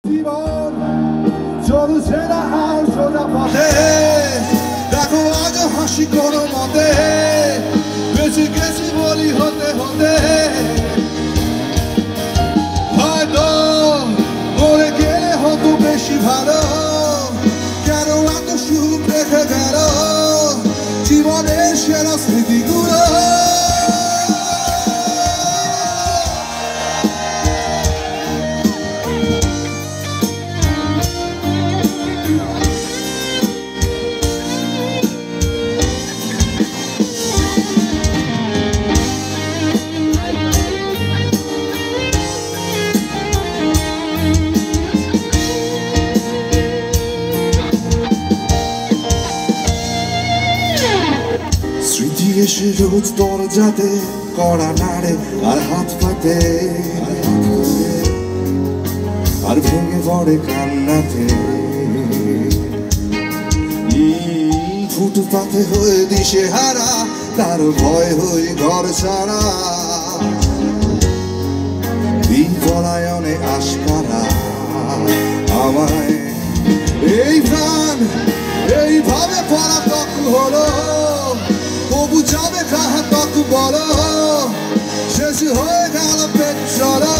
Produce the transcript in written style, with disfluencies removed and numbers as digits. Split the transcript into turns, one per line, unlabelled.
জীবন চলছে না আর সোজা পথে, দেখো আজ হাসি কোনো মতে, বেঁচে গেছি বলি হতে হতে, হয়তো মরে গেলে হতো বেশি ভালো, কেন এত সুখ রেখে গেল জীবনের সেরা স্মৃতিগুলো। স্মৃতি এসে রোজ দরজাতে কড়া নাড়ে আর হাত পাতে, আর ভেঙে পড়ে কান্নাতে, ফুটপাতে হয়ে দিশে হারা, তার ভয় হই ঘর ছাড়া, পলায়নে আশকারা আমায় এই প্রাণ এইভাবে পলাতক হলো, তবু যাবে কাহা তক বলো, শেষ হয়ে গেল পেট চলো।